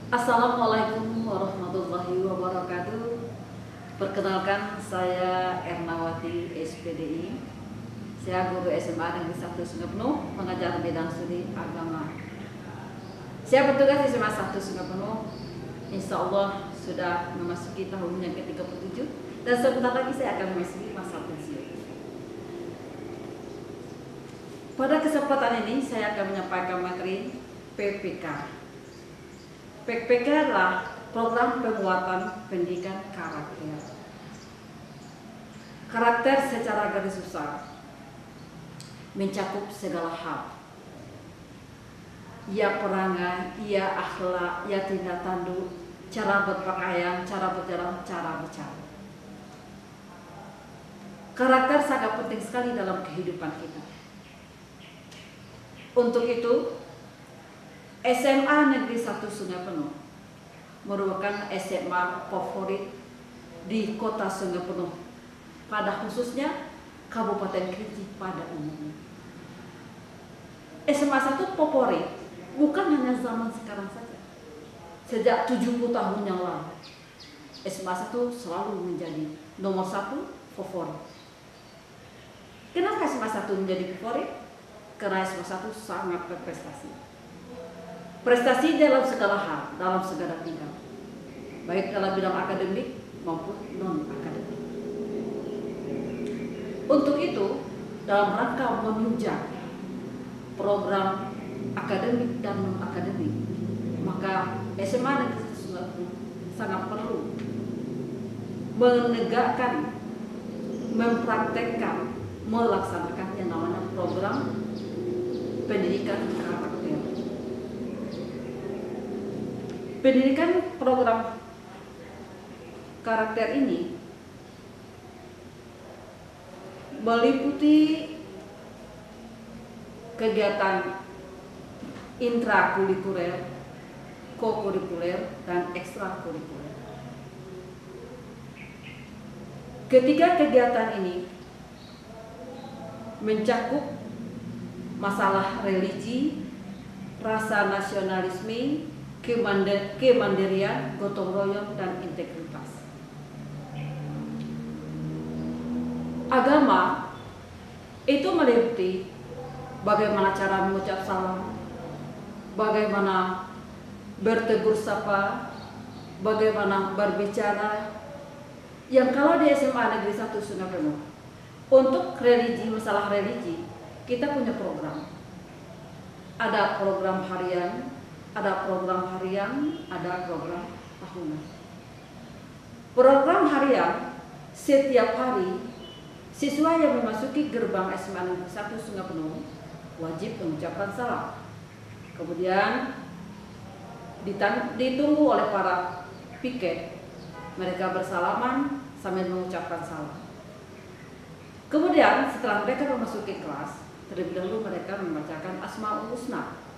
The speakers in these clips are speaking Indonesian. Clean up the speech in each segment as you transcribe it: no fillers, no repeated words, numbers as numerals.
Assalamualaikum warahmatullahi wabarakatuh. Perkenalkan, saya Ernawati SPDI. Saya guru SMA Negeri 1 Sungai Penuh, mengajar bidang studi agama. Saya bertugas di SMA 1 Sungai Penuh. Insya Allah sudah memasuki tahun yang ke-37 dan sebentar lagi saya akan memasuki masa pensiun. Pada kesempatan ini saya akan menyampaikan materi PPK. PPK adalah program penguatan pendidikan karakter. Karakter secara garis besar mencakup segala hal. Ia perangai, ia akhlak, ia tindak tanduk, cara berpakaian, cara berjalan, cara bicara. Karakter sangat penting sekali dalam kehidupan kita. Untuk itu, SMA Negeri 1 Sungai Penuh merupakan SMA favorit di kota Sungai Penuh, pada khususnya Kabupaten Kerinci pada umumnya. SMA 1 favorit bukan hanya zaman sekarang saja. Sejak 70 tahun yang lalu, SMA 1 selalu menjadi nomor 1 favorit. Kenapa SMA 1 menjadi favorit? Karena SMA 1 sangat berprestasi. Prestasi dalam segala hal, dalam segala tingkat, baik dalam bidang akademik maupun non-akademik. Untuk itu, dalam rangka menunjang program akademik dan non-akademik, maka SMA Negeri 1 sangat perlu menegakkan, mempraktekkan, melaksanakan yang namanya program pendidikan karakter. Pendidikan program karakter ini meliputi kegiatan intrakurikuler, kokurikuler, dan ekstrakurikuler. Ketiga kegiatan ini mencakup masalah religi, rasa nasionalisme, kemandirian, gotong royong, dan integritas. Agama itu meliputi bagaimana cara mengucap salam, bagaimana bertegur sapa, bagaimana berbicara. Yang kalau di SMA Negeri 1 Sungai Penuh, untuk religi, masalah religi, kita punya program. Ada program harian, ada program tahunan. Program harian, setiap hari siswa yang memasuki gerbang SMA Negeri 1 Sungai Penuh wajib mengucapkan salam. Kemudian ditunggu oleh para piket, mereka bersalaman sambil mengucapkan salam. Kemudian setelah mereka memasuki kelas, terlebih dahulu mereka membacakan Asmaul Husna.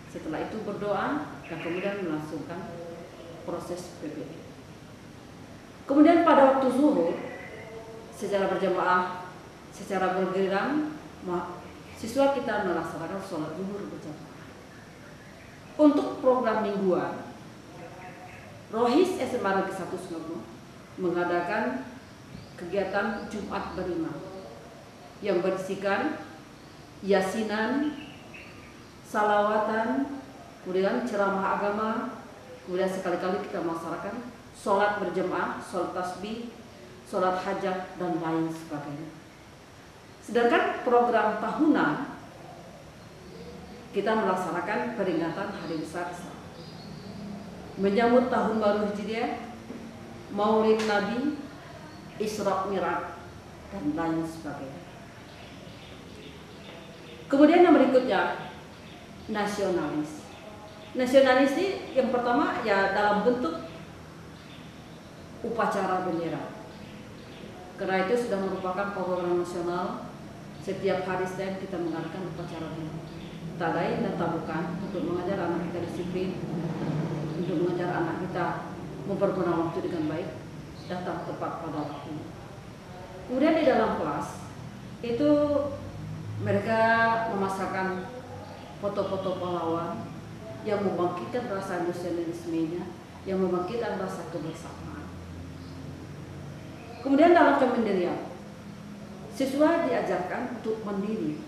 Setelah itu berdoa dan kemudian melangsungkan proses PPE. Kemudian pada waktu zuhur, secara berjamaah, secara bergiliran, siswa kita melaksanakan sholat zuhur berjamaah. Untuk program mingguan, Rohis SMA Negeri 1 Sungai Penuh mengadakan kegiatan Jumat Berimah yang berisikan yasinan, salawatan, kemudian ceramah agama, kemudian sekali-kali kita melaksanakan sholat berjamaah, sholat tasbih, sholat hajat, dan lain sebagainya. Sedangkan program tahunan, kita melaksanakan peringatan Hari Besar Islam, menyambut tahun baru Hijriah, Maulid Nabi, Isra Mi'raj, dan lain sebagainya. Kemudian yang berikutnya, nasionalis. Nasionalis ini yang pertama ya dalam bentuk upacara bendera. Karena itu sudah merupakan program nasional. Setiap hari Senin kita mengadakan upacara bendera. Tak lain dan tak bukan untuk mengajar anak kita disiplin, untuk mengajar anak kita mempergunakan waktu dengan baik, datang tepat pada waktu. Kemudian di dalam kelas itu mereka memasarkan foto-foto pahlawan yang membangkitkan rasa nasionalismenya, yang membangkitkan rasa kebersamaan. Kemudian dalam kemandirian, siswa diajarkan untuk mandiri,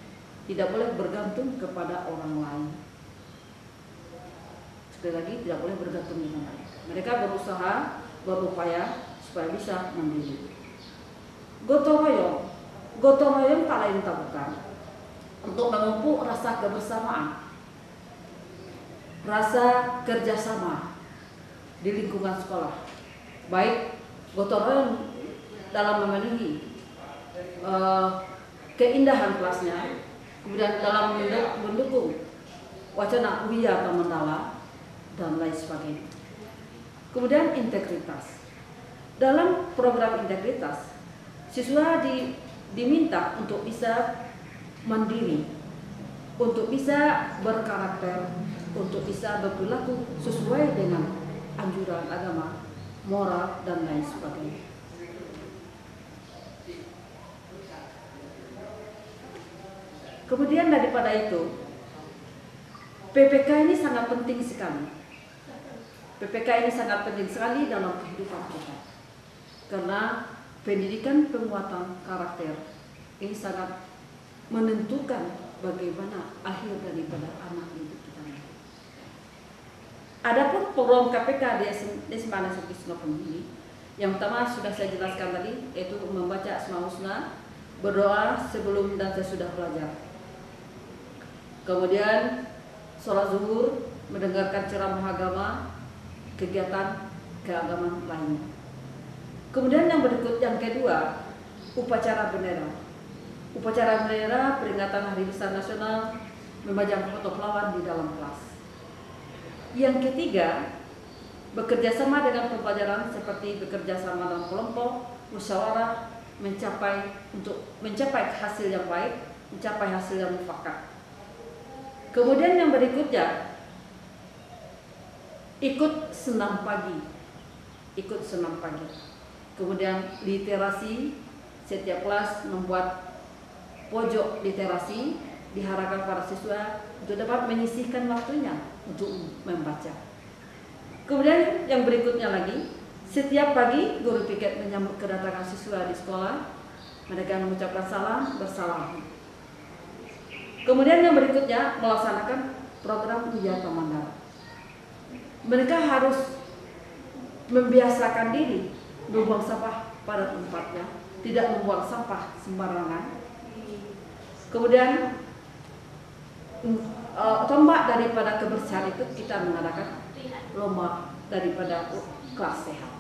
tidak boleh bergantung kepada orang lain. Sekali lagi, tidak boleh bergantung dengan lain. Mereka berusaha, berupaya supaya bisa mandiri. Gotong royong tak lain tak bukan untuk memupuk rasa kebersamaan, rasa kerjasama di lingkungan sekolah, baik gotong royong dalam memenuhi keindahan kelasnya, kemudian dalam mendukung wacana Uya atau Mandala dan lain sebagainya. Kemudian integritas. Dalam program integritas, siswa diminta untuk bisa mandiri, untuk bisa berkarakter, untuk bisa berperilaku sesuai dengan anjuran agama, moral, dan lain sebagainya. Kemudian daripada itu, PPK ini sangat penting sekali. PPK ini sangat penting sekali dalam kehidupan kita. Karena pendidikan penguatan karakter ini sangat menentukan bagaimana akhir daripada anak didik kita. Adapun program KPK di SMA Negeri Singapura ini, yang pertama sudah saya jelaskan tadi, yaitu membaca Asmaul Husna, berdoa sebelum dan sesudah belajar. Kemudian sholat zuhur, mendengarkan ceramah agama, kegiatan keagamaan lainnya. Kemudian yang kedua, upacara bendera. Upacara bendera, peringatan Hari Besar Nasional, memajang foto pahlawan di dalam kelas. Yang ketiga, bekerja sama dengan pembelajaran seperti bekerja sama dalam kelompok, musyawarah, mencapai hasil yang baik, mencapai hasil yang mufakat. Kemudian yang berikutnya, ikut senam pagi. Kemudian literasi, setiap kelas membuat pojok literasi, diharapkan para siswa untuk dapat menyisihkan waktunya untuk membaca. Kemudian yang berikutnya lagi, setiap pagi guru piket menyambut kedatangan siswa di sekolah, mereka mengucapkan salam bersalaman. Kemudian yang berikutnya melaksanakan program Wiyata Mandala. Mereka harus membiasakan diri membuang sampah pada tempatnya, tidak membuang sampah sembarangan. Kemudian tombak daripada kebersihan itu kita mengadakan lomba daripada kelas sehat.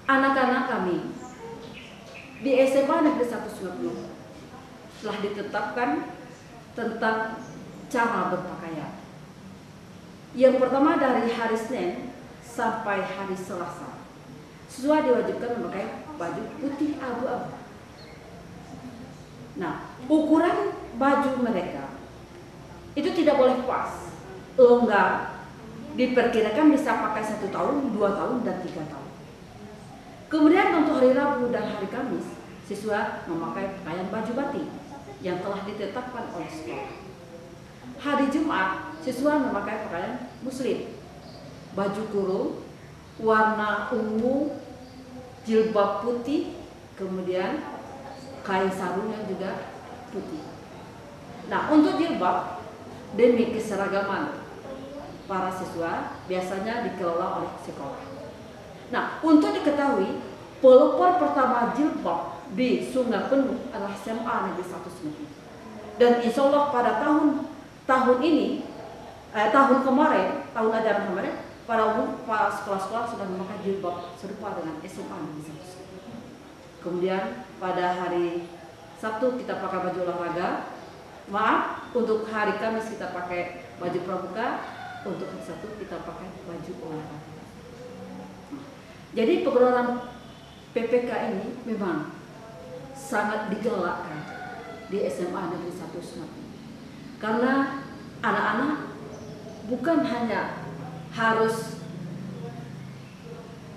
Anak-anak kami di SMA Negeri 1 Singapura telah ditetapkan tentang cara berpakaian. Yang pertama dari hari Senin sampai hari Selasa, siswa diwajibkan memakai baju putih abu-abu. Nah, ukuran baju mereka itu tidak boleh pas, longgar, diperkirakan bisa pakai 1 tahun, 2 tahun, dan 3 tahun. Kemudian untuk hari Rabu dan hari Kamis, siswa memakai pakaian baju batik yang telah ditetapkan oleh sekolah. Hari Jumat, siswa memakai pakaian muslim, baju kurung, warna ungu, jilbab putih, kemudian kain sarungnya juga putih. Nah, untuk jilbab demi keseragaman para siswa biasanya dikelola oleh sekolah. Nah, untuk diketahui, pelopor pertama jilbab di Sungai Penuh adalah SMA Negeri 1 Singapura. Dan insya Allah pada tahun ini, tahun ajaran kemarin, para sekolah-sekolah sudah memakai jilbab serupa dengan SMA Negeri 1 Singapura. Kemudian pada hari Sabtu kita pakai baju olahraga. Maaf, untuk hari Kamis kita pakai baju pramuka, untuk hari Sabtu kita pakai baju olahraga. Jadi program PPK ini memang sangat digalakkan di SMA Negeri 1 Singapura. Karena anak-anak bukan hanya harus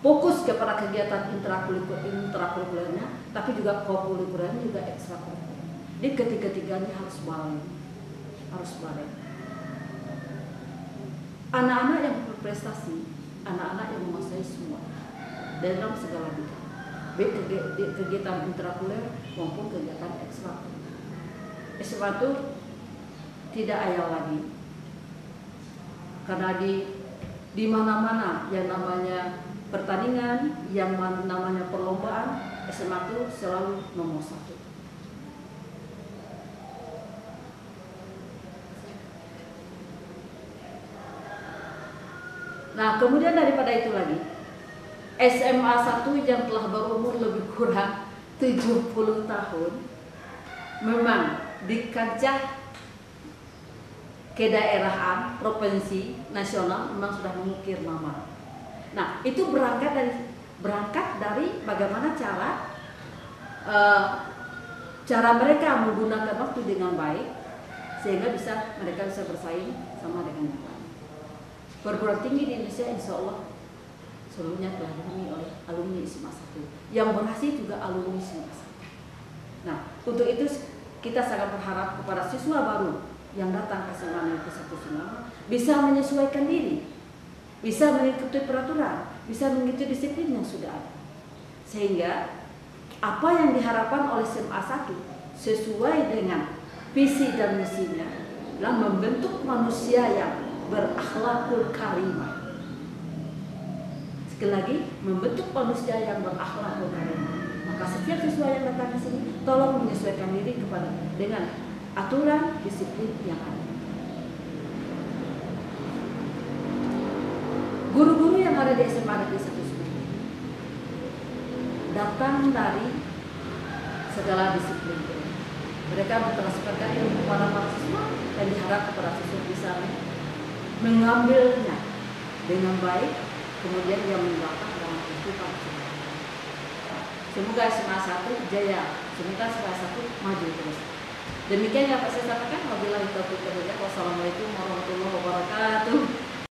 fokus kepada kegiatan intrakurikulernya, tapi juga kokurikulernya juga ekstrakurikuler. Di ketiga-tiganya harus balik. anak-anak yang berprestasi, anak-anak yang menguasai semua dalam segala bidang, baik kegiatan intrakuler maupun kegiatan ekstrakurikuler. SMA itu tidak ayal lagi, karena di mana-mana yang namanya pertandingan, yang namanya perlombaan, SMA itu selalu nomor satu. Nah, kemudian daripada itu lagi, SMA 1 yang telah berumur lebih kurang 70 tahun, memang di kancah kedaerahan, provinsi, nasional memang sudah mengukir nama. Nah, itu berangkat dari bagaimana cara mereka menggunakan waktu dengan baik, sehingga mereka bisa bersaing sama dengan yang lain. Perguruan tinggi di Indonesia insya Allah seluruhnya telah dihuni oleh alumni SMA 1. Yang berhasil juga alumni SMA 1. Nah, untuk itu kita sangat berharap kepada siswa baru yang datang ke SMA Negeri 1 Singawang bisa menyesuaikan diri, bisa mengikuti peraturan, bisa mengikuti disiplin yang sudah ada. Sehingga apa yang diharapkan oleh SMA 1 sesuai dengan visi dan misinya adalah membentuk manusia yang berakhlakul karimah. Sekali lagi, membentuk manusia yang berakhlakul karimah. Maka setiap siswa yang datang ke sini tolong menyesuaikan diri dengan aturan disiplin yang ada. Guru-guru yang ada di SMA Negeri 1 Singawang datang dari segala disiplin. Mereka mentransferkan ilmu kepada para siswa dan diharap kepada siswa bisa mengambilnya dengan baik, kemudian dia menerapkan dalam kehidupan. Semoga SMA 1 jaya, semoga SMA 1 maju terus. Demikian yang dapat saya sampaikan. Wabillahi taufiq wal hidayah. Wassalamualaikum warahmatullahi wabarakatuh.